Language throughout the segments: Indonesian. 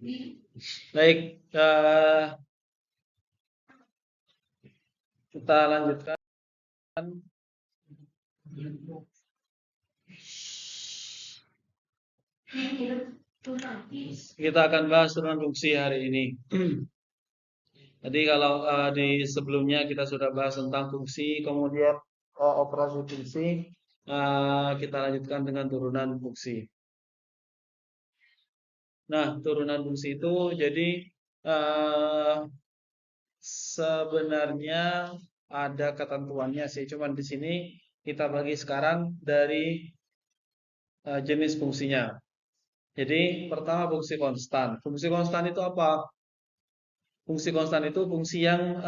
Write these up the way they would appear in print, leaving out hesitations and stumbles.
Baik, kita lanjutkan. Kita akan bahas turunan fungsi hari ini. Jadi kalau di sebelumnya kita sudah bahas tentang fungsi, kemudian operasi fungsi, kita lanjutkan dengan turunan fungsi. Nah, turunan fungsi itu jadi sebenarnya ada ketentuannya sih, cuman di sini kita bagi sekarang dari jenis fungsinya. Jadi pertama fungsi konstan. Fungsi konstan itu apa? Fungsi konstan itu fungsi yang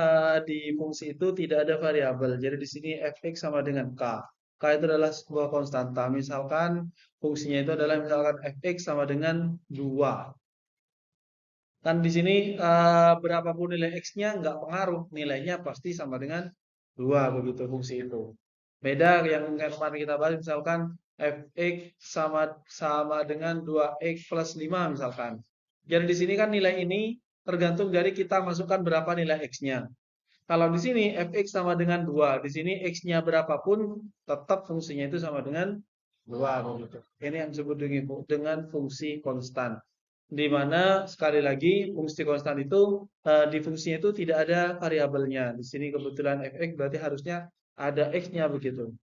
di fungsi itu tidak ada variabel. Jadi di sini fx sama dengan k. K itu adalah sebuah konstanta. Misalkan fungsinya itu adalah misalkan fx sama dengan 2. Kan di sini berapapun nilai x-nya nggak pengaruh, nilainya pasti sama dengan 2 begitu fungsi itu. Beda yang kemarin kita bahas misalkan fx sama sama dengan 2x plus 5 misalkan. Jadi di sini kan nilai ini tergantung dari kita masukkan berapa nilai x-nya. Kalau di sini fx sama dengan 2, di sini x-nya berapapun tetap fungsinya itu sama dengan 2 begitu. Ini yang disebut dengan fungsi konstan. Di mana sekali lagi fungsi konstan itu di fungsinya itu tidak ada variabelnya. Di sini kebetulan fx berarti harusnya ada x-nya begitu.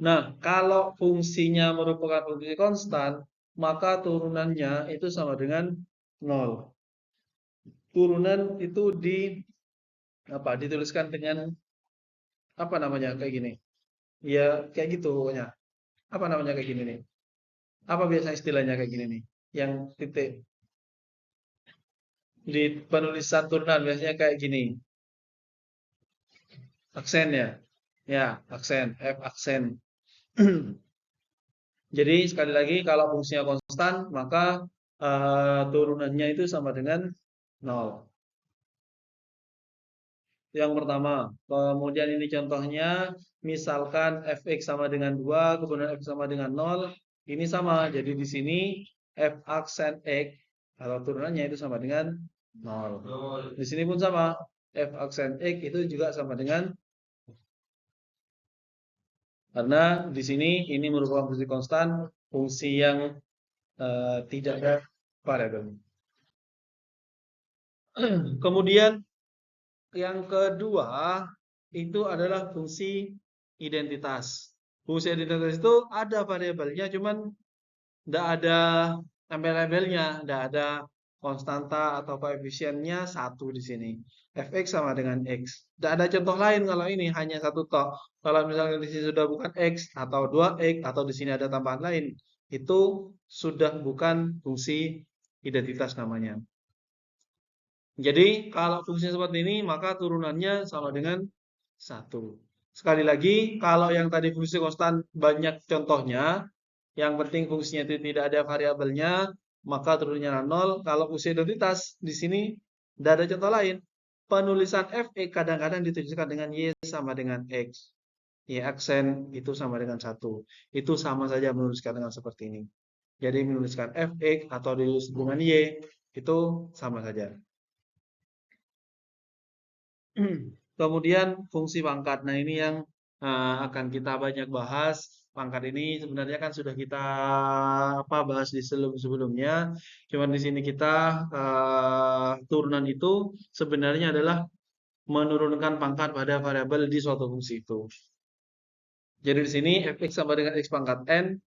Nah, kalau fungsinya merupakan fungsi konstan, maka turunannya itu sama dengan 0. Turunan itu dituliskan dengan apa namanya kayak gini. Ya, kayak gitu pokoknya. Apa namanya kayak gini nih? Apa biasa istilahnya kayak gini nih? Yang titik di penulisan turunan biasanya kayak gini. Aksen ya. Ya, aksen, F aksen. Jadi sekali lagi kalau fungsinya konstan, maka turunannya itu sama dengan 0. Yang pertama. Kemudian ini contohnya, misalkan fx sama dengan 2, kemudian f sama dengan 0. Ini sama, jadi di sini f aksen x, kalau turunannya itu sama dengan 0. Di sini pun sama, f aksen x itu juga sama dengan, karena di sini ini merupakan fungsi konstan, fungsi yang tidak ada variabel. Kemudian yang kedua itu adalah fungsi identitas. Fungsi identitas itu ada variabelnya, cuman tidak ada label-labelnya, tidak ada konstanta atau koefisiennya satu di sini. Fx sama dengan x. Tidak ada contoh lain kalau ini hanya satu tok. Kalau misalnya di sini sudah bukan x atau 2x atau di sini ada tambahan lain, itu sudah bukan fungsi identitas namanya. Jadi kalau fungsinya seperti ini maka turunannya sama dengan 1. Sekali lagi, kalau yang tadi fungsi konstan banyak contohnya, yang penting fungsinya itu tidak ada variabelnya, maka turunannya 0. Kalau fungsi identitas di sini tidak ada contoh lain. Penulisan fx kadang-kadang dituliskan dengan y sama dengan x. Y aksen itu sama dengan 1. Itu sama saja menuliskan dengan seperti ini. Jadi menuliskan fx atau ditulis dengan y itu sama saja. Kemudian fungsi pangkat. Nah, ini yang akan kita banyak bahas. Pangkat ini sebenarnya kan sudah kita bahas di sebelumnya. Cuman di sini kita turunan itu sebenarnya adalah menurunkan pangkat pada variabel di suatu fungsi itu. Jadi di sini fx sama dengan x pangkat n.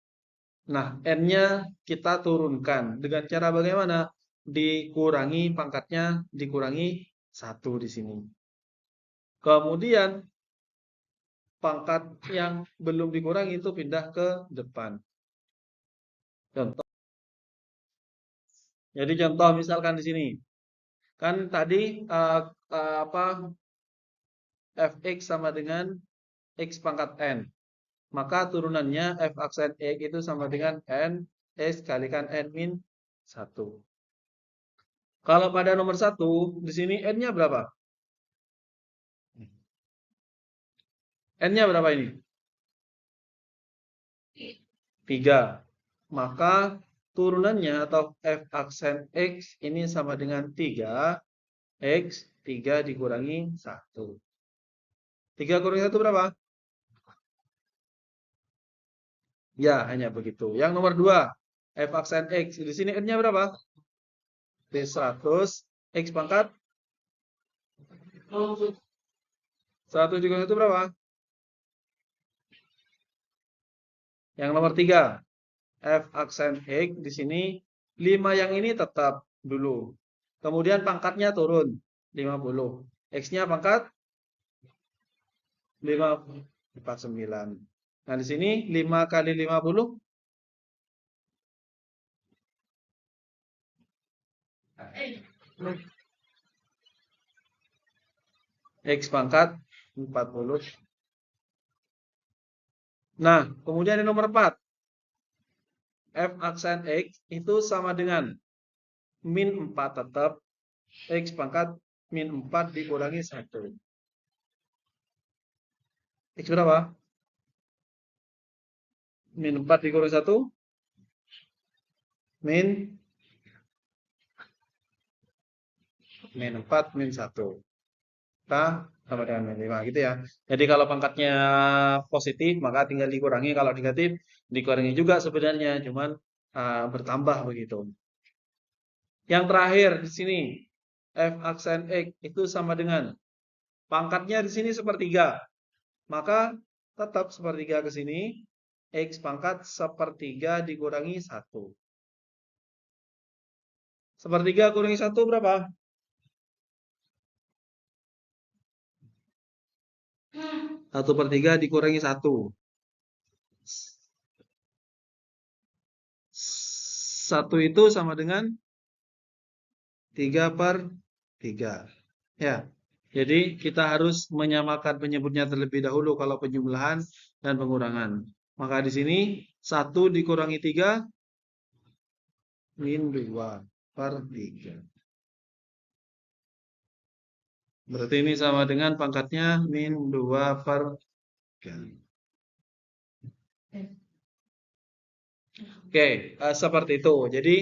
Nah, n-nya kita turunkan dengan cara bagaimana? Dikurangi pangkatnya, dikurangi 1 di sini. Kemudian pangkat yang belum dikurangi itu pindah ke depan. Contoh. Jadi contoh misalkan di sini. Kan tadi fx sama dengan x pangkat n. Maka turunannya f aksen x itu sama dengan n x kalikan n min 1. Kalau pada nomor 1, di sini n-nya berapa? N-nya berapa ini? 3. Maka turunannya atau f aksen X ini sama dengan 3, X 3 dikurangi 1. 3 kurangi 1 berapa? Ya, hanya begitu. Yang nomor 2, f aksen X. Di sini N-nya berapa? T100, X pangkat 100 dikurangi 1 berapa? Yang nomor 3, f aksen X di sini 5 yang ini tetap dulu. Kemudian pangkatnya turun 50. X-nya pangkat 49. Nah, di sini 5 kali 50 X pangkat 40. Nah, kemudian yang nomor 4, f aksen X itu sama dengan min 4 tetap, X pangkat min 4 dikurangi 1. X berapa? Min 4 dikurangi 1. Min 4 min 1. Kita sama dengan min 5 gitu ya. Jadi kalau pangkatnya positif maka tinggal dikurangi, kalau negatif dikurangi juga sebenarnya, cuman bertambah begitu. Yang terakhir di sini f aksen X itu sama dengan pangkatnya di sini sepertiga. Maka tetap sepertiga ke sini, X pangkat sepertiga dikurangi 1. Sepertiga kurangi 1 berapa? 1/3 dikurangi 1. 1 itu sama dengan 3/3. Ya. Jadi kita harus menyamakan penyebutnya terlebih dahulu kalau penjumlahan dan pengurangan. Maka di sini 1 dikurangi 3 min 2/3. Berarti ini sama dengan pangkatnya min 2/3. Oke, seperti itu. Jadi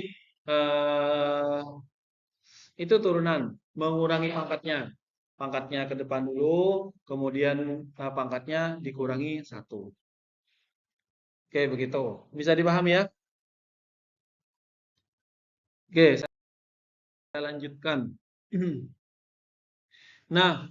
itu turunan, mengurangi pangkatnya. Pangkatnya ke depan dulu, kemudian pangkatnya dikurangi 1. Oke, begitu. Bisa dipahami ya? Oke, saya lanjutkan. Nah,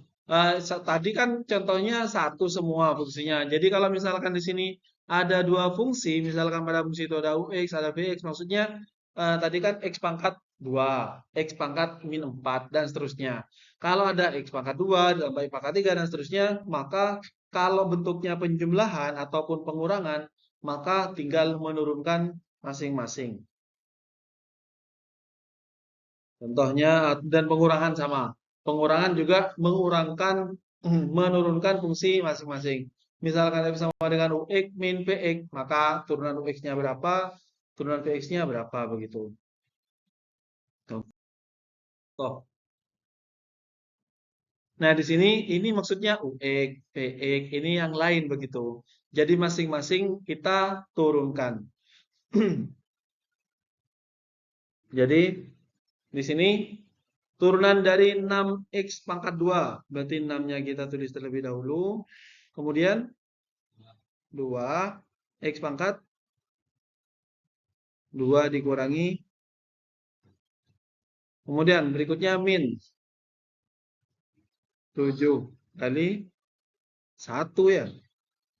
tadi kan contohnya satu semua fungsinya. Jadi kalau misalkan di sini ada dua fungsi, misalkan pada fungsi itu ada ux, ada vx, maksudnya tadi kan x pangkat 2, x pangkat min 4, dan seterusnya. Kalau ada x pangkat 2, ditambah x pangkat 3, dan seterusnya, maka kalau bentuknya penjumlahan ataupun pengurangan, maka tinggal menurunkan masing-masing. Contohnya dan pengurangan sama. Pengurangan juga menurunkan fungsi masing-masing. Misalkan f sama dengan ux min px, maka turunan ux-nya berapa, turunan px-nya berapa begitu. Contoh. Nah, di sini ini maksudnya ux, px, ini yang lain begitu. Jadi masing-masing kita turunkan. Jadi di sini turunan dari 6x pangkat 2. Berarti 6-nya kita tulis terlebih dahulu. Kemudian 2 x pangkat 2 dikurangi. Kemudian berikutnya min 7 kali 1 ya.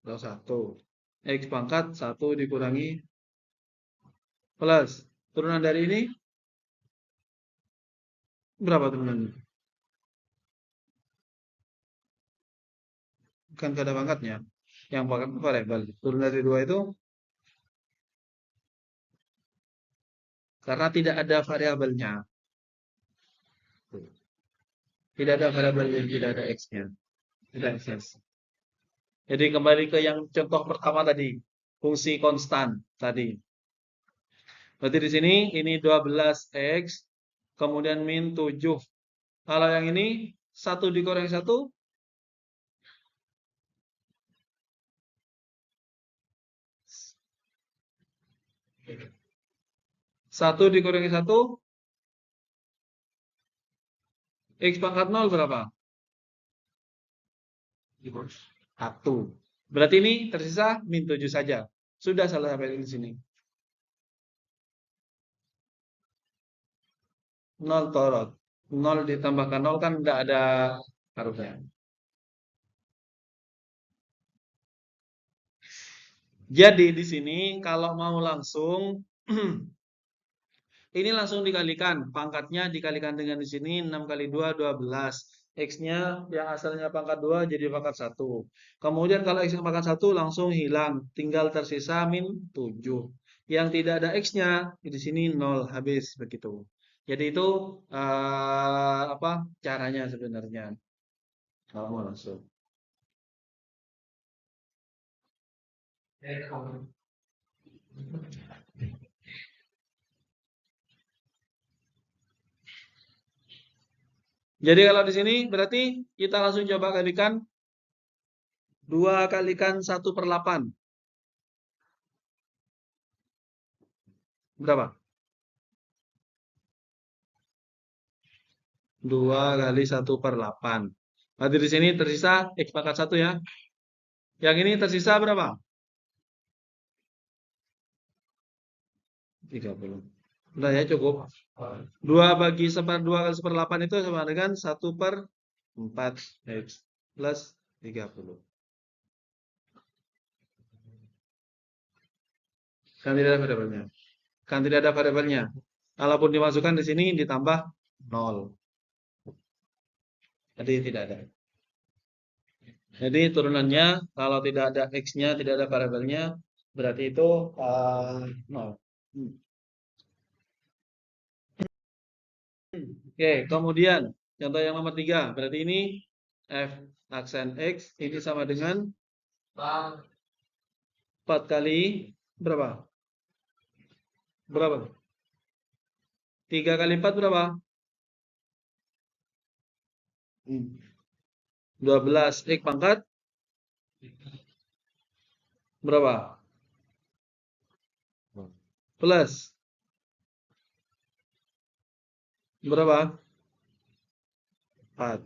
Atau 1. X pangkat 1 dikurangi plus. Turunan dari ini berapa turunannya? Bukan ada pangkatnya. Yang pangkat variabel. Turun dari 2 itu karena tidak ada variabelnya. Tidak ada variabelnya, tidak ada x-nya. Tidak x. Jadi kembali ke yang contoh pertama tadi, fungsi konstan tadi. Berarti di sini ini 12x, kemudian min 7. Kalau yang ini 1 dikurangi 1, 1 dikurangi 1, X pangkat 0 berapa? 1. Berarti ini tersisa min 7 saja. Sudah salah sampai di sini. 0 torot. 0 ditambahkan 0 kan tidak ada harusnya. Jadi di sini kalau mau langsung ini langsung dikalikan. Pangkatnya dikalikan dengan di sini 6 kali 2 12. X-nya yang asalnya pangkat 2 jadi pangkat 1. Kemudian kalau X-nya pangkat 1 langsung hilang, tinggal tersisa min 7. Yang tidak ada X-nya di sini 0 habis begitu. Jadi itu apa caranya sebenarnya kalau mau langsung. Jadi kalau di sini berarti kita langsung coba kalikan 2 kalikan 1/8. Berapa? 2 kali 1/8. Berarti di sini tersisa X pangkat 1 ya. Yang ini tersisa berapa? 30. Udah ya cukup. 2 bagi 2 kali 1/8 itu sama dengan 1/4 X plus 30. Kan tidak ada variabelnya. Kan tidak ada variabelnya. Kalaupun dimasukkan di sini ditambah 0. Jadi tidak ada. Jadi turunannya kalau tidak ada X-nya, tidak ada variabelnya, berarti itu 0. Oke, kemudian contoh yang nomor 3. Berarti ini F aksen X ini sama dengan 4 kali berapa? Berapa? 3 kali 4 berapa? 12 X pangkat berapa? Plus berapa? 4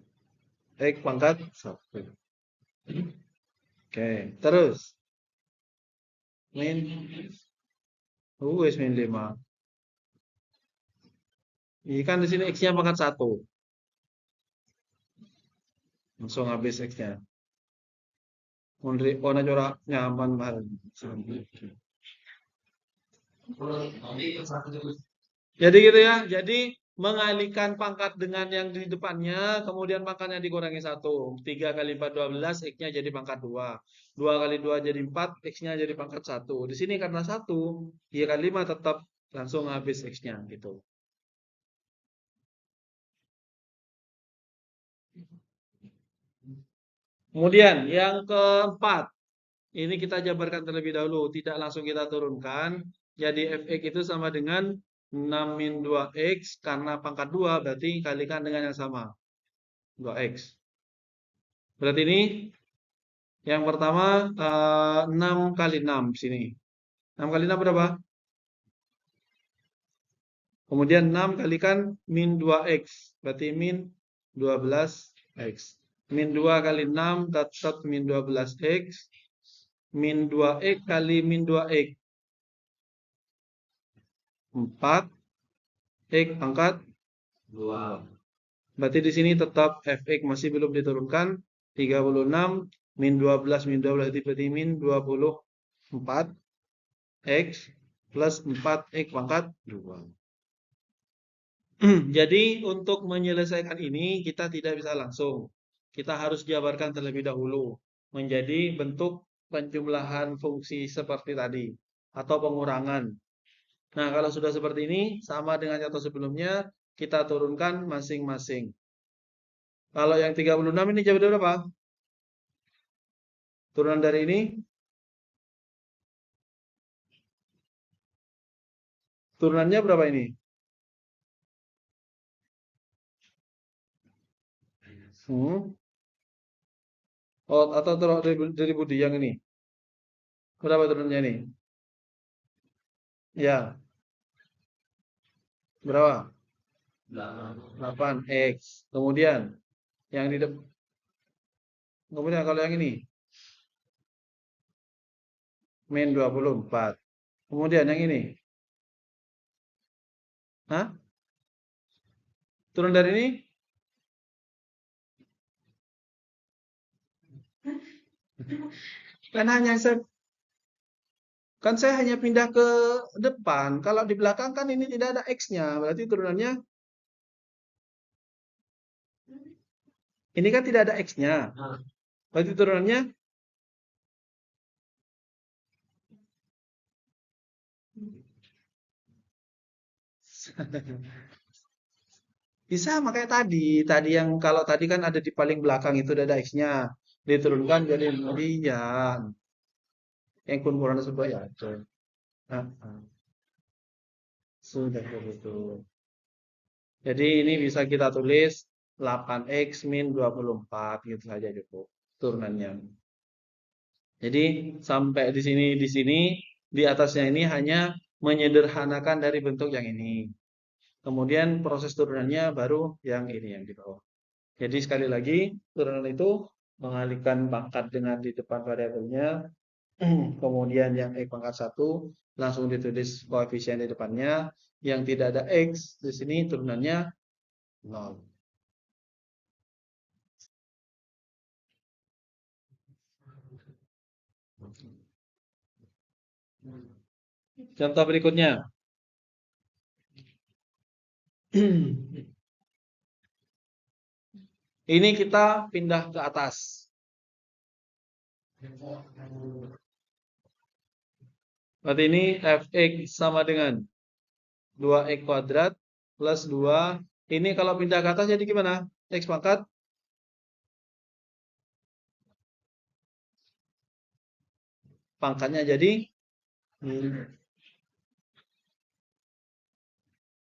X pangkat 1. Oke, terus min wis min 5. Ini kan di sini X-nya pangkat 1. Langsung habis X-nya. Ona corak nyaman banget. Jadi gitu ya. Jadi mengalihkan pangkat dengan yang di depannya, kemudian pangkatnya dikurangi 1. 3 kali 4 12, X-nya jadi pangkat 2. 2 kali 2 jadi 4, X-nya jadi pangkat 1. Di sini karena 1, 3 kali 5 tetap langsung habis X-nya gitu. Kemudian yang keempat, ini kita jabarkan terlebih dahulu, tidak langsung kita turunkan. Jadi fx itu sama dengan 6 min 2x karena pangkat 2 berarti kalikan dengan yang sama. 2x. Berarti ini yang pertama 6 kali 6 sini. 6 kali 6 berapa? Kemudian 6 kalikan min 2x. Berarti min 12x. Min 2 kali 6 tetap min 12x. Min 2x kali min 2x. 4 X pangkat 2. Berarti di sini tetap fx masih belum diturunkan. 36 min 12 min 12 berarti min 24 X plus 4 X pangkat 2. Jadi untuk menyelesaikan ini kita tidak bisa langsung. Kita harus jabarkan terlebih dahulu menjadi bentuk penjumlahan fungsi seperti tadi atau pengurangan. Nah, kalau sudah seperti ini, sama dengan contoh sebelumnya, kita turunkan masing-masing. Kalau yang 36 ini jawab berapa? Turunan dari ini? Turunannya berapa ini? Oh, atau dari Budi yang ini? Berapa turunannya ini? Ya, berapa? 8x. Kemudian yang di depan, kemudian kalau yang ini min 24. Kemudian yang ini, hah? Turun dari ini? Kan hanya saya Kan saya hanya pindah ke depan. Kalau di belakang kan ini tidak ada X-nya. Berarti turunannya, ini kan tidak ada X-nya. Berarti turunannya, bisa makanya tadi. Tadi yang kalau tadi kan ada di paling belakang itu ada X-nya. Diturunkan jadi iya. Yang kurang sebuah ya. Ah, ah. Sudah begitu. Jadi ini bisa kita tulis 8x min 24 gitu saja cukup turunannya. Jadi sampai di sini di atasnya ini hanya menyederhanakan dari bentuk yang ini. Kemudian proses turunannya baru yang ini yang di bawah. Jadi sekali lagi turunan itu mengalihkan pangkat dengan di depan variabelnya, kemudian yang x pangkat 1 langsung ditulis koefisien di depannya, yang tidak ada x di sini turunannya 0. Contoh berikutnya. Ini kita pindah ke atas. Berarti ini fx sama dengan 2x kuadrat plus 2. Ini kalau pindah ke atas jadi gimana? X pangkat pangkatnya jadi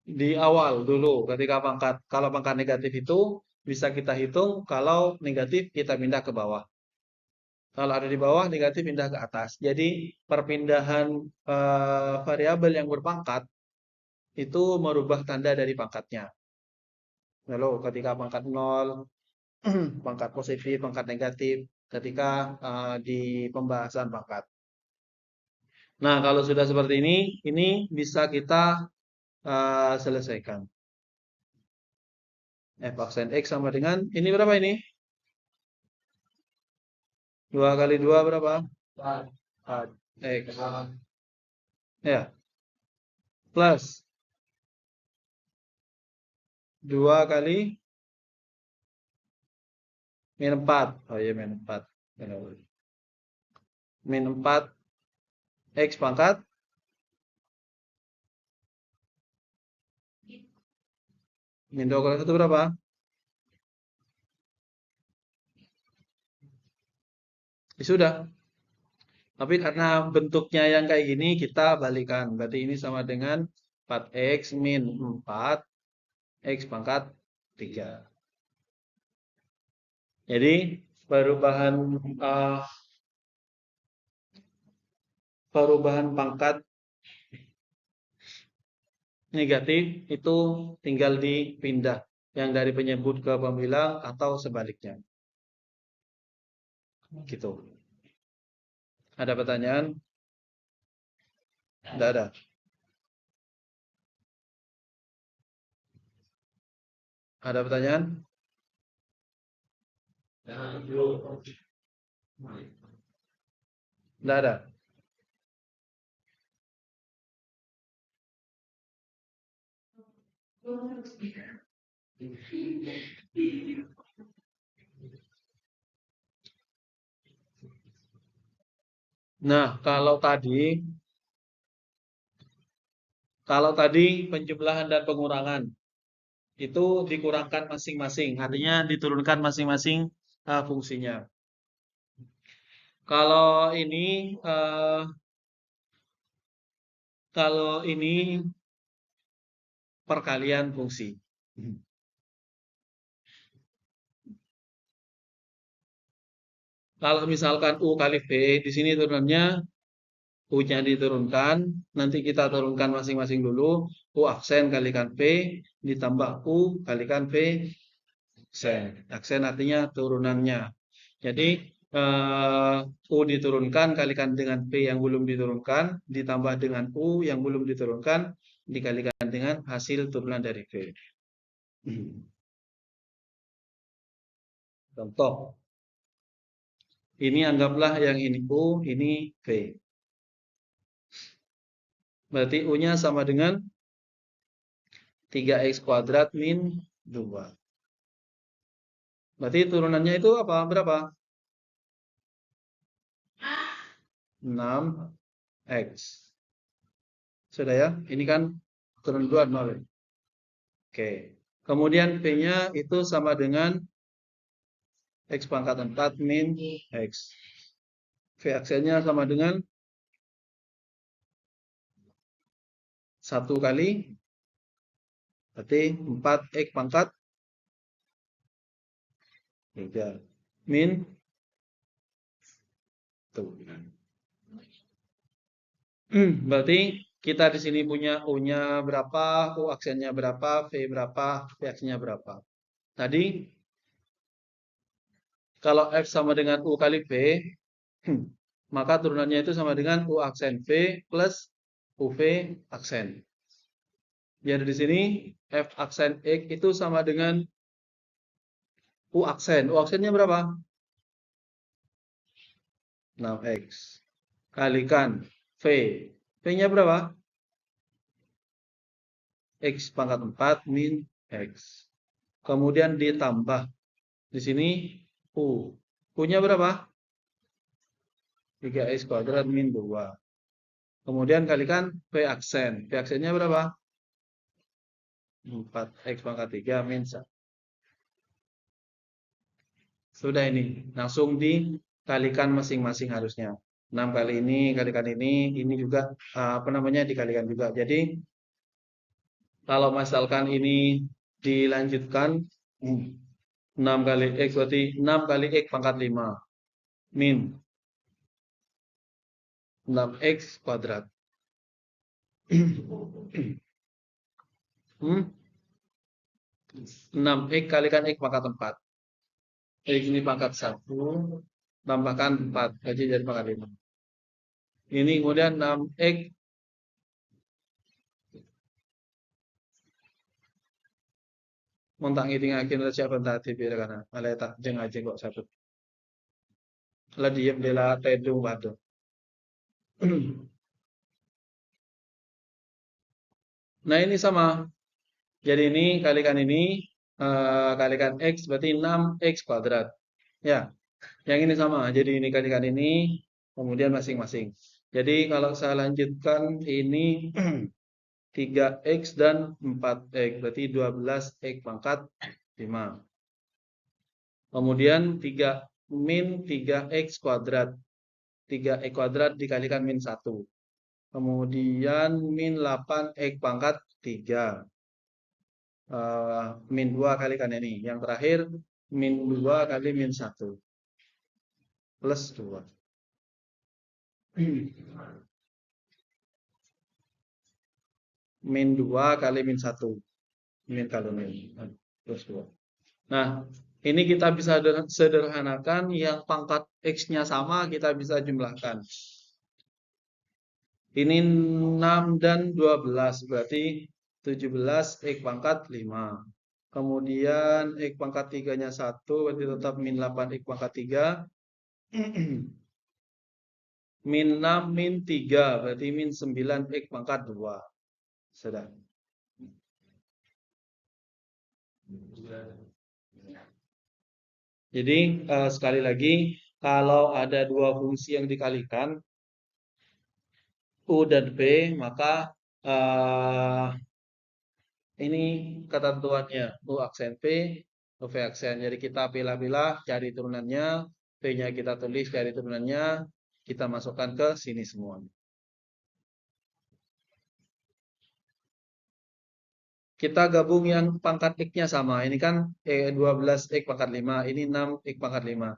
di awal dulu ketika pangkat. Kalau pangkat negatif itu bisa kita hitung, kalau negatif kita pindah ke bawah. Kalau ada di bawah negatif pindah ke atas. Jadi perpindahan variabel yang berpangkat itu merubah tanda dari pangkatnya. Lalu ketika pangkat 0, pangkat positif, pangkat negatif, ketika di pembahasan pangkat. Nah, kalau sudah seperti ini bisa kita selesaikan. F aksen X sama dengan, ini berapa ini? 2 kali 2 berapa? 4. X. Ya, plus 2 kali min 4. Oh iya, min 4. Min 4 X pangkat min 2 kali 1 berapa? Ya sudah. Tapi karena bentuknya yang kayak gini, kita balikan. Berarti ini sama dengan 4x min 4 x pangkat 3. Jadi uh, perubahan pangkat negatif itu tinggal dipindah yang dari penyebut ke pembilang atau sebaliknya. Gitu. Ada pertanyaan? Tidak ada. Ada pertanyaan? Tidak ada. Nah, kalau tadi penjumlahan dan pengurangan itu dikurangkan masing-masing, artinya diturunkan masing-masing fungsinya. Kalau ini perkalian fungsi. Kalau misalkan U kali V, di sini turunannya U-nya diturunkan, nanti kita turunkan masing-masing dulu. U aksen kalikan V, ditambah U kalikan V aksen. Aksen artinya turunannya. Jadi, U diturunkan kalikan dengan V yang belum diturunkan, ditambah dengan U yang belum diturunkan, dikalikan dengan hasil turunan dari V. Contoh, ini anggaplah yang ini U, ini V. Berarti U-nya sama dengan 3x kuadrat min 2. Berarti turunannya itu apa? Berapa? 6x. Sudah ya? Ini kan turun 2, 0. Oke. Kemudian V-nya itu sama dengan x pangkat 4 min x. V aksennya sama dengan 1 kali, berarti 4x pangkat 3 min 1. Berarti kita di sini punya U-nya berapa, U aksennya berapa, V berapa, V aksennya berapa. Tadi kalau F sama dengan U kali V, maka turunannya itu sama dengan U aksen V plus UV aksen. Jadi di sini F aksen X itu sama dengan U aksen. U aksennya berapa? 6x. Kalikan V. V-nya berapa? X pangkat 4 min X. Kemudian ditambah. Di sini U. U-nya berapa? 3x kuadrat min 2. Kemudian kalikan V aksen. V aksennya berapa? 4x pangkat 3 min 1. Sudah ini. Langsung dikalikan masing-masing harusnya. 6 kali ini, kalikan ini juga apa namanya dikalikan juga. Jadi kalau misalkan ini dilanjutkan 6 kali X berarti 6 kali X pangkat 5 min 6x kuadrat. 6x kalikan X pangkat 4. X ini pangkat 1, tambahkan 4, jadi pangkat 5. Ini kemudian 6x montang ngiting-ngiting siapa tadi biar kana malah tak jeng aja kok sabut. Lah diem dela tedung batu. Nah ini sama. Jadi ini kalikan ini kalikan X berarti 6x kuadrat. Ya, yang ini sama. Jadi ini kalikan ini, kemudian masing-masing. Jadi kalau saya lanjutkan ini 3x dan 4x berarti 12x pangkat 5. Kemudian 3 min 3x kuadrat. 3x kuadrat dikalikan min 1. Kemudian min 8x pangkat 3. Min 2 kalikan ini. Yang terakhir min 2 kali min 1. Plus 2. Min 2 kali min 1. Min kali min. Plus 2. Nah, ini kita bisa sederhanakan yang pangkat X-nya sama kita bisa jumlahkan. Ini 6 dan 12 berarti 17 X pangkat 5. Kemudian X pangkat 3-nya 1 berarti tetap min 8 X pangkat 3. Min 6 min 3 berarti min 9 X pangkat 2. Sudah. Jadi sekali lagi kalau ada dua fungsi yang dikalikan U dan V maka ini ketentuannya U aksen V, V aksen. Jadi kita pilih-pilih cari turunannya, V-nya kita tulis cari turunannya, kita masukkan ke sini semua. Kita gabung yang pangkat X-nya sama. Ini kan 12 X pangkat 5, ini 6 X pangkat 5.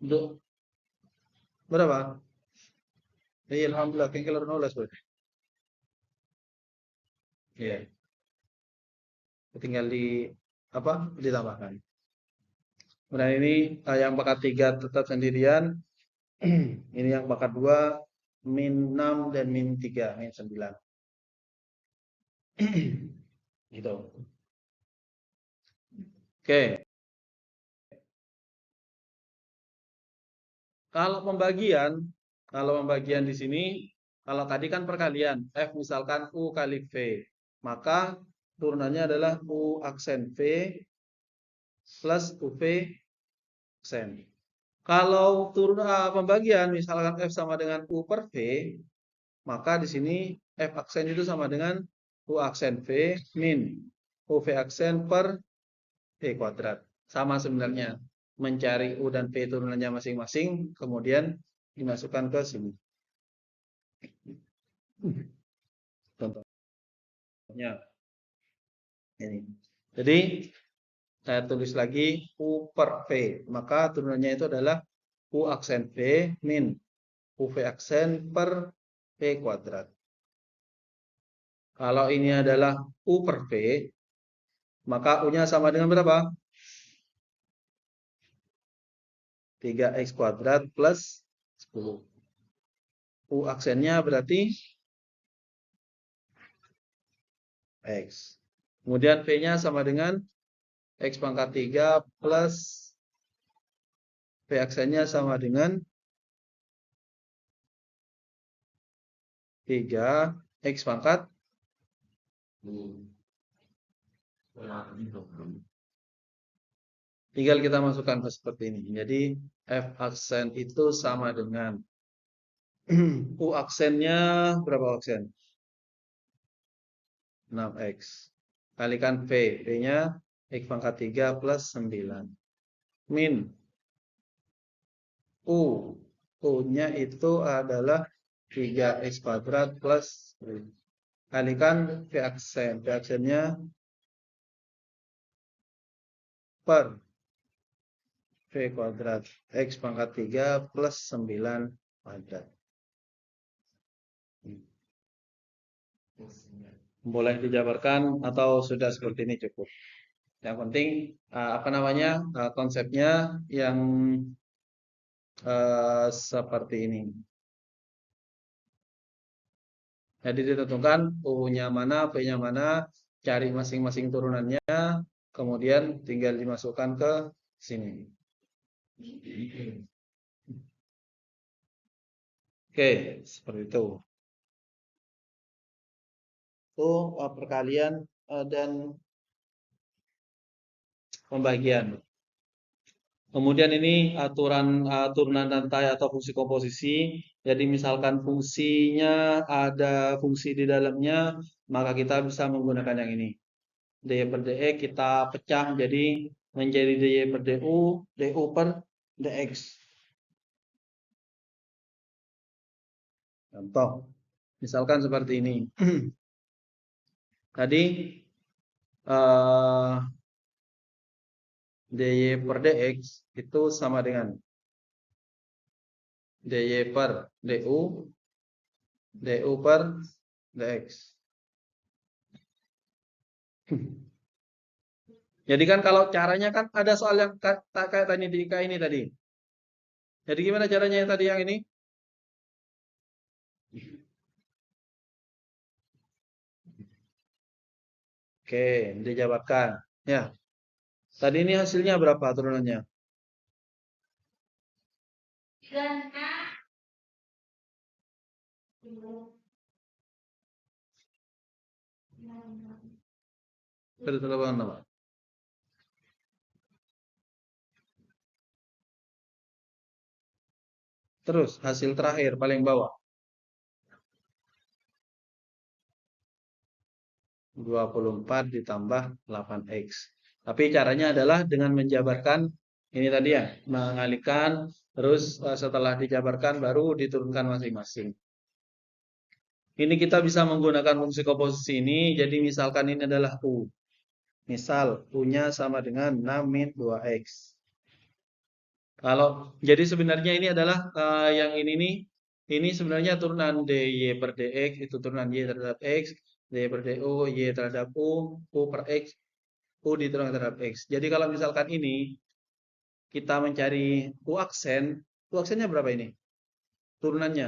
Untuk berapa? Iya, alhamdulillah kan kalau nulis boleh. Iya, tinggal di apa? Ditambahkan. Kemudian ini yang bakat 3 tetap sendirian. Ini yang bakat 2 min 6 dan min 3 min 9. Gitu. Oke. Kalau pembagian di sini, kalau tadi kan perkalian, F misalkan U kali V, maka turunannya adalah U aksen V plus UV aksen. Kalau pembagian, misalkan F sama dengan U per V, maka di sini F aksen itu sama dengan U aksen V min UV aksen per V kuadrat. Sama sebenarnya. Mencari U dan V turunannya masing-masing, kemudian dimasukkan ke sini. Contohnya ini. Jadi saya tulis lagi U per V. Maka turunannya itu adalah U aksen V min UV aksen per V kuadrat. Kalau ini adalah U per V, maka U-nya sama dengan berapa? 3x kuadrat plus 10. U aksennya berarti X. Kemudian V-nya sama dengan X pangkat 3 plus V aksennya sama dengan 3 X pangkat. Tinggal kita masukkan ke seperti ini. Jadi F aksen itu sama dengan U aksennya berapa aksen? 6X. Kalikan V. V-nya X pangkat 3 plus 9. Min U. U-nya itu adalah 3X kuadrat plus 10. Kalikan V aksen. V aksennya per V kuadrat X pangkat 3 plus 9 kuadrat. Boleh dijabarkan atau sudah seperti ini cukup. Yang penting apa namanya konsepnya yang seperti ini. Jadi ditentukan U-nya mana, V-nya mana, cari masing-masing turunannya, kemudian tinggal dimasukkan ke sini. Oke, seperti itu. Itu perkalian dan pembagian. Kemudian ini turunan rantai atau fungsi komposisi. Jadi misalkan fungsinya ada fungsi di dalamnya, maka kita bisa menggunakan yang ini. dy per dx kita pecah menjadi dy per du per dx. Contoh, misalkan seperti ini. Tadi dy per dx itu sama dengan dy per du per dx. Jadi kan kalau caranya kan ada soal yang kayak tadi di ini tadi. Jadi gimana caranya yang tadi yang ini? Oke, dijabarkan. Ya. Tadi ini hasilnya berapa turunannya? 3,86. Terus hasil terakhir paling bawah. 24 ditambah 8x. Tapi caranya adalah dengan menjabarkan ini tadi ya, mengalihkan terus setelah dijabarkan baru diturunkan masing-masing. Ini kita bisa menggunakan fungsi komposisi ini. Jadi misalkan ini adalah U. Misal U-nya sama dengan 6 min 2x. Jadi sebenarnya ini adalah yang ini nih, Ini sebenarnya turunan dy per dx, itu turunan y terhadap x, dy per du, y terhadap u per x, u diturunkan terhadap x. Jadi kalau misalkan ini kita mencari u aksennya berapa ini? Turunannya.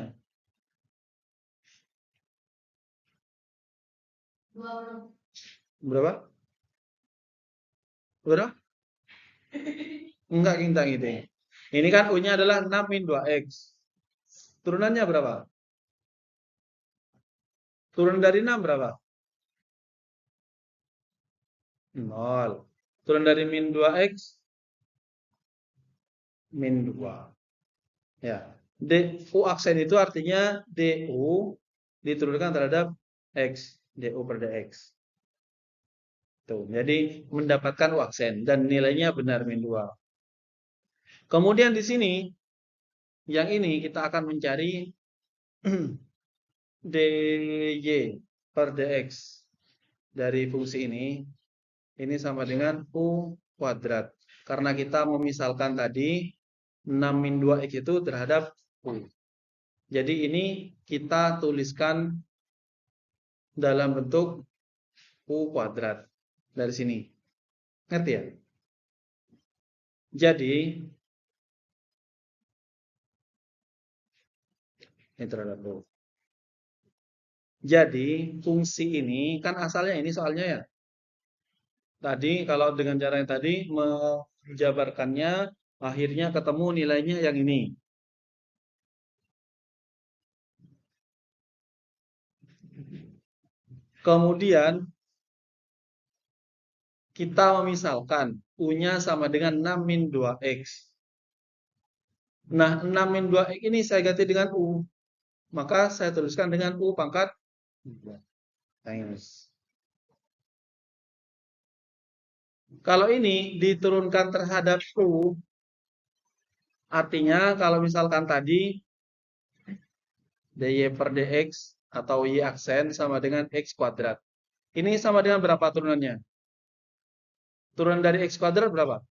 Berapa? Berapa? Enggak kita gitu. Ini kan u-nya adalah 6 min 2x. Turunannya berapa? Turun dari 6 berapa? 0. Turun dari min 2x? Min 2. Ya. U aksen itu artinya du diturunkan terhadap x. Du per dx. Tuh, jadi mendapatkan U aksen dan nilainya benar min 2. Kemudian di sini yang ini kita akan mencari dy per dx dari fungsi ini sama dengan U kuadrat. Karena kita memisalkan tadi 6 min 2x itu terhadap U. Jadi ini kita tuliskan dalam bentuk U kuadrat. Dari sini. Ngerti ya? Jadi ini terhadap U. Jadi fungsi ini kan asalnya ini soalnya ya. Tadi kalau dengan cara yang tadi menjabarkannya akhirnya ketemu nilainya yang ini. Kemudian kita memisalkan U-nya sama dengan 6 min 2x. Nah, 6 min 2x ini saya ganti dengan U. Maka saya tuliskan dengan U pangkat 2. Kalau ini diturunkan terhadap U, artinya kalau misalkan tadi dy per dx atau y aksen sama dengan x kuadrat. Ini sama dengan berapa turunannya? Turunan dari x kuadrat berapa?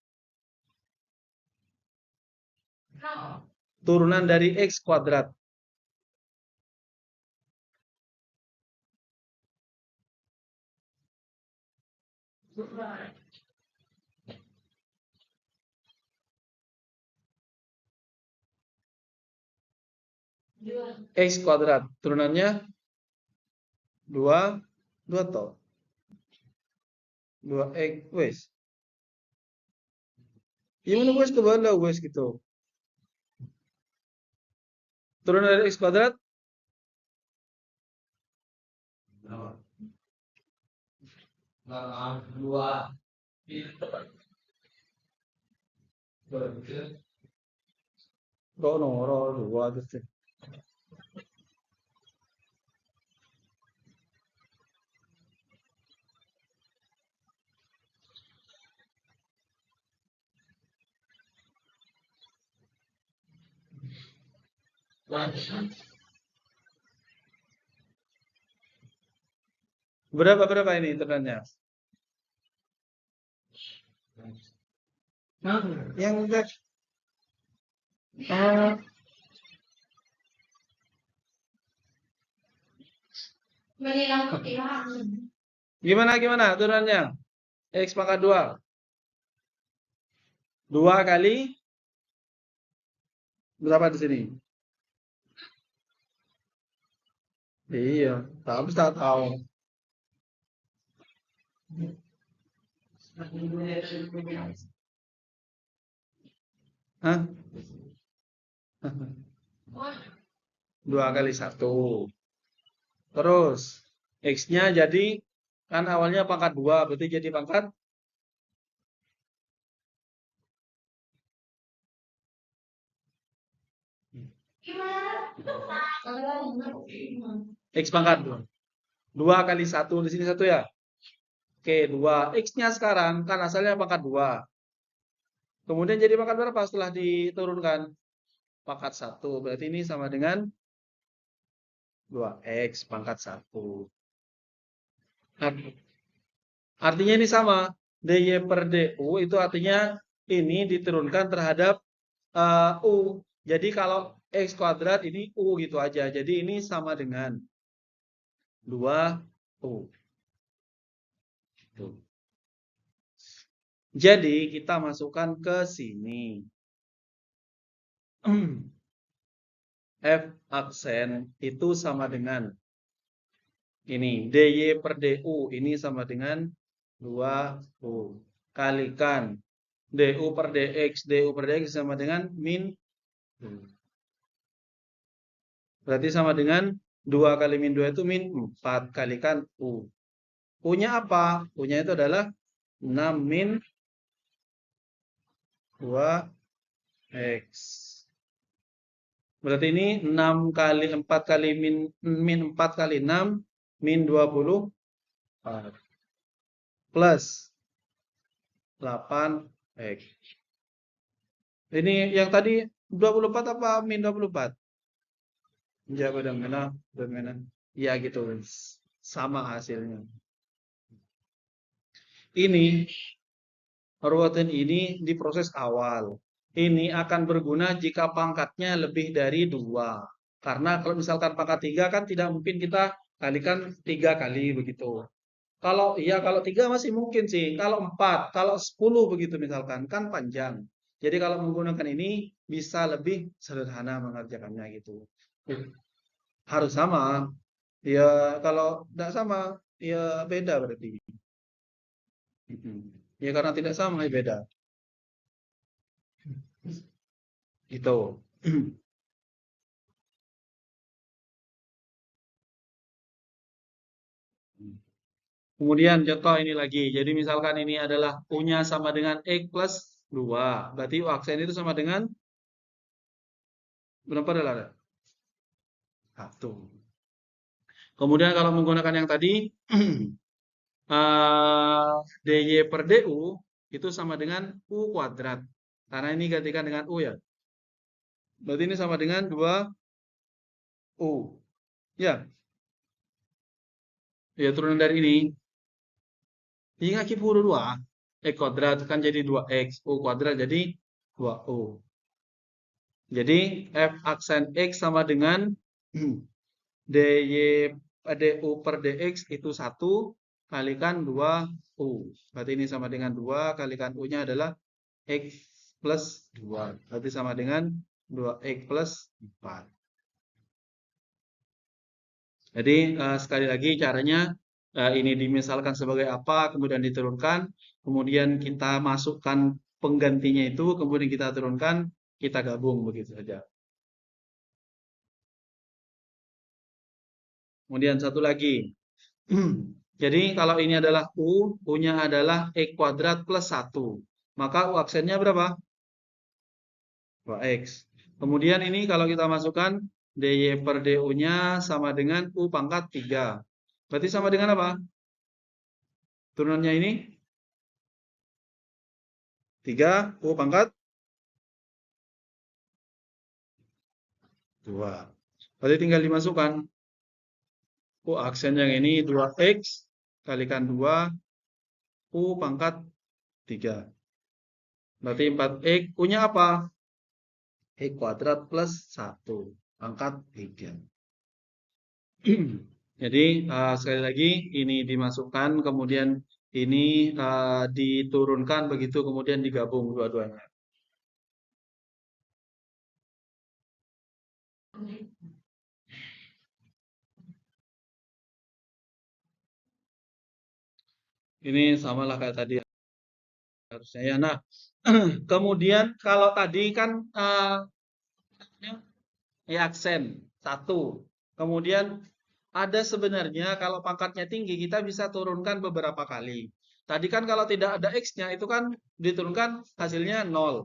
Turunan dari x kuadrat. X kuadrat. Turunannya 2 toh. 2x wes. Gimana wes ke bawah wes gitu. Turunan dari x kuadrat 2. Ro 2 gitu. Berapa ini turunannya? Yang udah gimana turunannya? X pangkat 2. 2 kali berapa di sini? Iya, tapi tak tahu. Hah? 2 kali 1. Terus X-nya jadi kan awalnya pangkat 2, berarti jadi pangkat X pangkat 2. 2 kali 1 di sini 1 ya. Oke, 2. X-nya sekarang kan asalnya pangkat 2. Kemudian jadi pangkat berapa setelah diturunkan? Pangkat 1. Berarti ini sama dengan 2x pangkat 1. Artinya ini sama. dy per du itu artinya ini diturunkan terhadap u. Jadi kalau X kuadrat ini U gitu aja. Jadi ini sama dengan 2U. Tuh. Jadi kita masukkan ke sini. F aksen itu sama dengan ini. DY per DU ini sama dengan 2U. Kalikan DU per DX. DU per DX sama dengan min U. Berarti sama dengan 2 kali min 2 itu min 4. Kalikan U. U-nya apa? U-nya itu adalah 6 min 2X. Berarti ini 6 kali 4 kali min 4 kali 6 min 24 plus 8X. Ini yang tadi 24 apa min 24? Ya benar-benar. Ya gitu. Sama hasilnya. Ini ruwatan ini di proses awal. Ini akan berguna jika pangkatnya lebih dari 2. Karena kalau misalkan pangkat 3 kan tidak mungkin kita kalikan 3 kali begitu. Kalau 3 masih mungkin sih. Kalau 4, kalau 10 begitu misalkan kan panjang. Jadi kalau menggunakan ini bisa lebih sederhana mengerjakannya gitu. Harus sama. Ya kalau tidak sama ya beda berarti. Ya karena tidak sama ya beda. Gitu. Kemudian contoh ini lagi. Jadi misalkan ini adalah U-nya sama dengan X plus 2. Berarti U aksen itu sama dengan berapa adalah? 1. Kemudian kalau menggunakan yang tadi DY per DU itu sama dengan U kuadrat. Karena ini gantikan dengan U ya. Berarti ini sama dengan 2U. Ya, ya turunan dari ini. Hingga kipuru 2. X kuadrat kan jadi 2X. U kuadrat jadi 2U. Jadi F aksen X sama dengan DY DU per DX itu 1 kalikan 2U. Berarti ini sama dengan 2 kalikan U-nya adalah X plus 2. Berarti sama dengan 2X plus 4. Jadi sekali lagi caranya ini dimisalkan sebagai apa, kemudian diturunkan, kemudian kita masukkan penggantinya itu, kemudian kita turunkan, kita gabung begitu saja. Kemudian satu lagi. Jadi kalau ini adalah U, U-nya adalah X kuadrat plus 1. Maka U aksennya berapa? 2X. Kemudian ini kalau kita masukkan DY per DU-nya sama dengan U pangkat 3. Berarti sama dengan apa? Turunannya ini 3 U pangkat 2. Berarti tinggal dimasukkan. U aksen yang ini 2X kalikan 2 U pangkat 3. Berarti 4X. U-nya apa? X kuadrat plus 1 pangkat 3. Jadi sekali lagi ini dimasukkan, kemudian ini diturunkan begitu, kemudian digabung dua-duanya. Ini samalah kayak tadi harusnya ya. Nah, kemudian kalau tadi kan ya aksen 1. Kemudian ada sebenarnya kalau pangkatnya tinggi kita bisa turunkan beberapa kali. Tadi kan kalau tidak ada X-nya itu kan diturunkan hasilnya 0.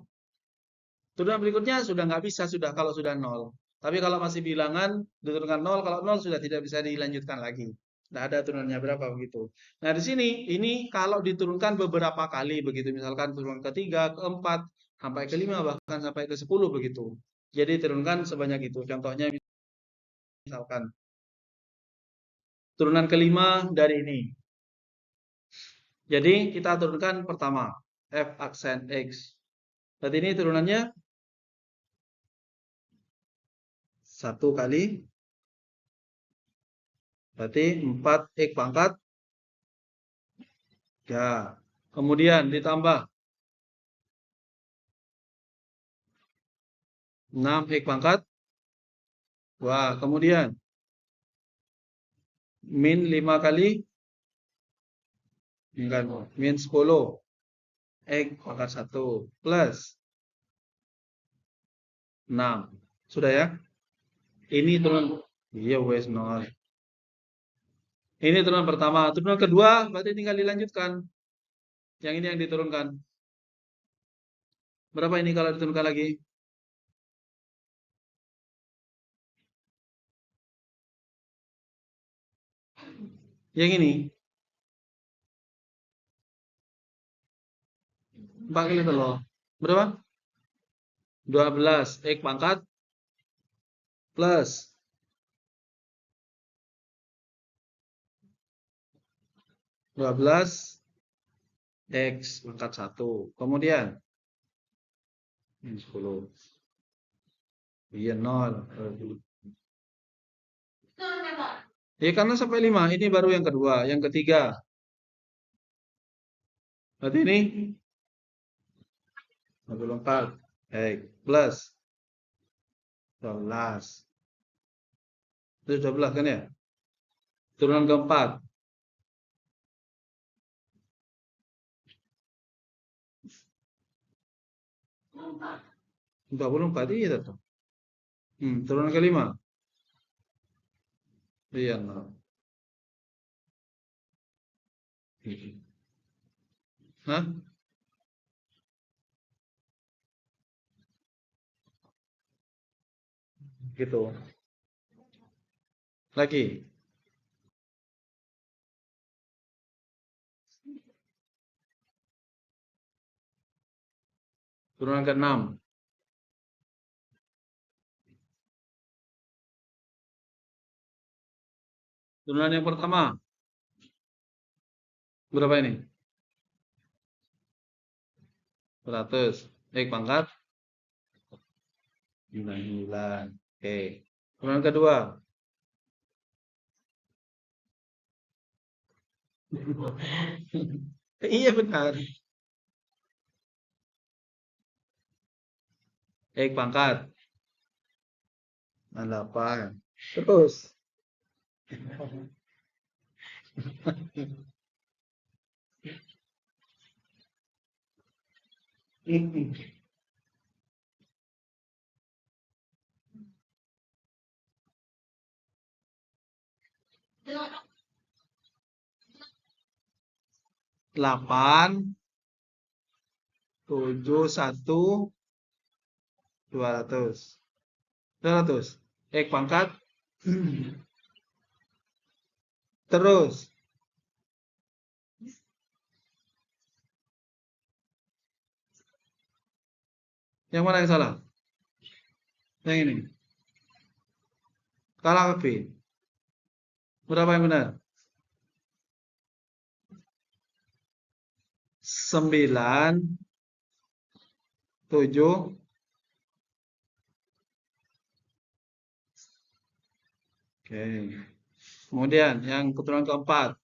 Turunan berikutnya sudah nggak bisa sudah kalau sudah 0. Tapi kalau masih bilangan diturunkan 0, kalau 0 sudah tidak bisa dilanjutkan lagi. Tidak ada turunannya berapa begitu. Nah di sini ini kalau diturunkan beberapa kali begitu, misalkan turun ketiga, keempat, sampai kelima bahkan sampai ke 10 begitu. Jadi turunkan sebanyak itu. Contohnya misalkan turunan kelima dari ini. Jadi kita turunkan pertama F aksen X. Berarti ini turunannya 1 kali, berarti 4x pangkat 3. Kemudian ditambah 6x pangkat 2. Kemudian min 5 kali, min 10 x pangkat 1 plus 6. Sudah ya? Ini turunan, iya wes 0. Ini turunan pertama. Turunan kedua berarti tinggal dilanjutkan. Yang ini yang diturunkan. Berapa ini kalau diturunkan lagi? Yang ini 4 kali telur. Berapa? 12 x pangkat plus 12 x pangkat 1. Kemudian min 10. Iya 0. Ya karena sampai 5. Ini baru yang kedua. Yang ketiga. Berarti ini 24 x plus 12. Itu 12 kan ya? Turunan keempat. 44 iya tuh. Turunan kelima. Iya, no. Hah? Gitu. Lagi. Turunan ke-6. Turunan yang pertama. Berapa ini? 100. X pangkat 99. Oke. Turunan kedua. Iya benar. X pangkat 8. Terus. Ini. 8, 7, 1, 200. 200. X pangkat. Terus. Yang mana yang salah? Yang ini. Kalah ke B. Berapa yang benar? 9, 7. Oke. Kemudian yang keturunan keempat.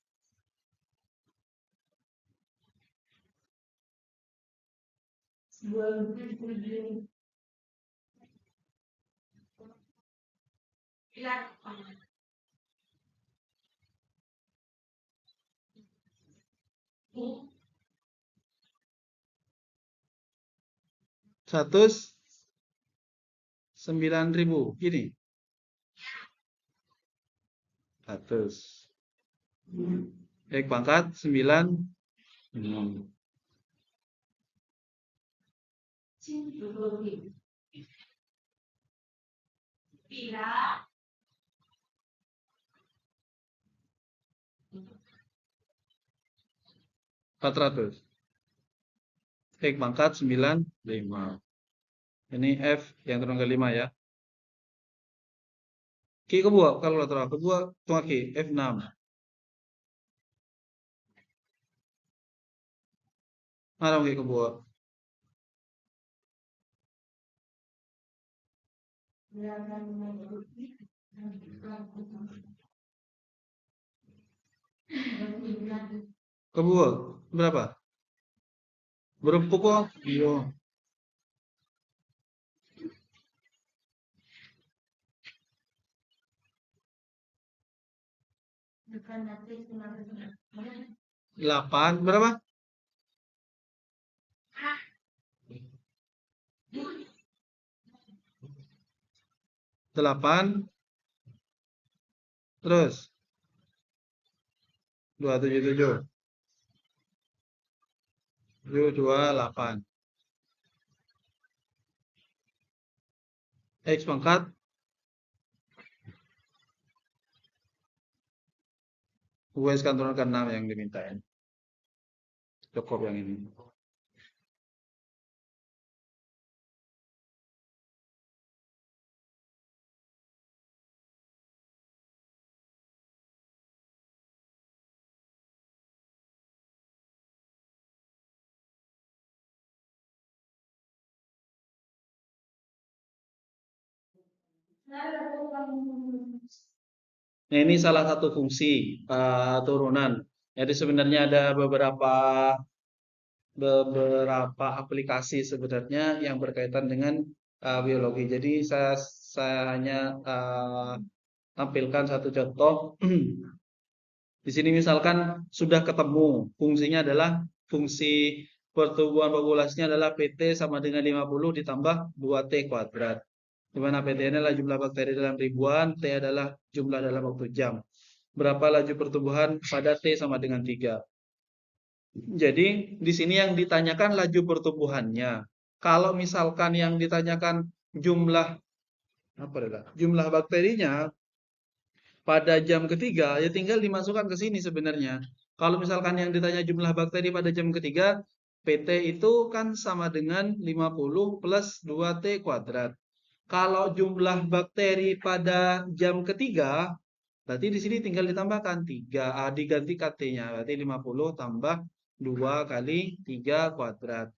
109.000. Gini. 100. X pangkat 9. Empat ratus. X pangkat 95. Ini F yang turun ke 5 ya. Q kebuah kalkulator kebuah tunggu Q F6. Mana Q kebuah? Kebuah berapa? Berapa kok? Iya. Delapan berapa? 8 terus 277 728 X pangkat US kan turunkan 6 yang dimintain. Cukup yang ini. Nah, ini salah satu fungsi turunan. Jadi sebenarnya ada beberapa aplikasi sebenarnya yang berkaitan dengan biologi. Jadi saya hanya tampilkan satu contoh. Di sini misalkan sudah ketemu fungsinya adalah fungsi pertumbuhan populasinya adalah PT sama dengan 50 ditambah 2T kuadrat. Di mana PT ini adalah jumlah bakteri dalam ribuan, T adalah jumlah dalam waktu jam. Berapa laju pertumbuhan pada T sama dengan 3. Jadi di sini yang ditanyakan laju pertumbuhannya. Kalau misalkan yang ditanyakan jumlah jumlah bakterinya pada jam ketiga, ya tinggal dimasukkan ke sini sebenarnya. Kalau misalkan yang ditanya jumlah bakteri pada jam ketiga, PT itu kan sama dengan 50 plus 2T kuadrat. Kalau jumlah bakteri pada jam ketiga, berarti di sini tinggal ditambahkan 3, diganti KT-nya. Berarti 50 tambah 2 kali 3 kuadrat.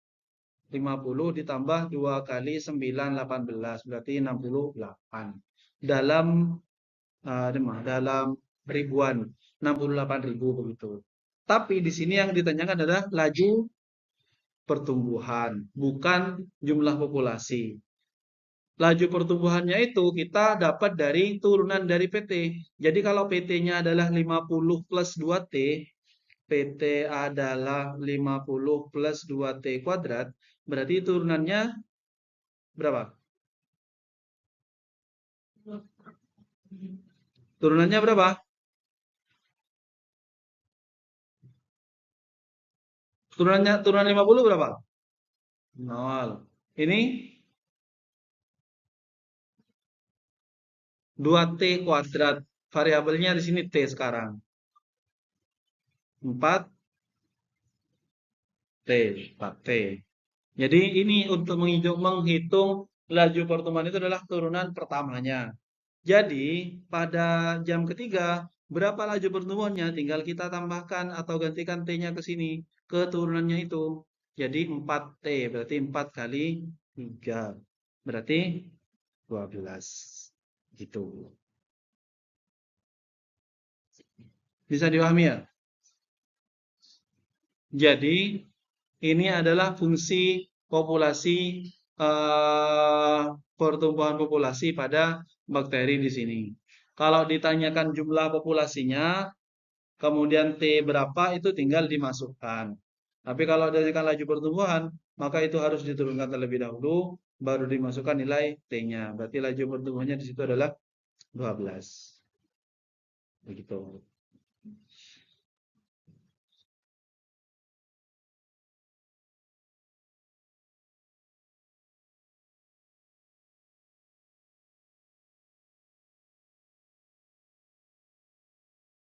50 ditambah 2 kali 9, 18. Berarti 68. Dalam ribuan, 68.000 begitu. Tapi di sini yang ditanyakan adalah laju pertumbuhan, bukan jumlah populasi. Laju pertumbuhannya itu kita dapat dari turunan dari PT. Jadi kalau PT-nya adalah 50 plus 2T, PT adalah 50 plus 2T kuadrat, berarti turunannya berapa? Turunannya berapa? Turunan 50 berapa? 0. Ini 2T kuadrat. Variabelnya di sini T sekarang. 4T. 4T. Jadi ini untuk menghitung laju pertumbuhan itu adalah turunan pertamanya. Jadi pada jam ketiga, berapa laju pertumbuhannya? Tinggal kita tambahkan atau gantikan T-nya ke sini, ke turunannya itu. Jadi 4T, berarti 4 kali 3. Berarti 12. Gitu. Bisa dipahami ya? Jadi ini adalah fungsi populasi pertumbuhan populasi pada bakteri di sini. Kalau ditanyakan jumlah populasinya, kemudian T berapa itu tinggal dimasukkan. Tapi kalau ditanyakan laju pertumbuhan, maka itu harus diturunkan terlebih dahulu, baru dimasukkan nilai T-nya. Berarti laju pertumbuhannya di situ adalah 12. Begitu.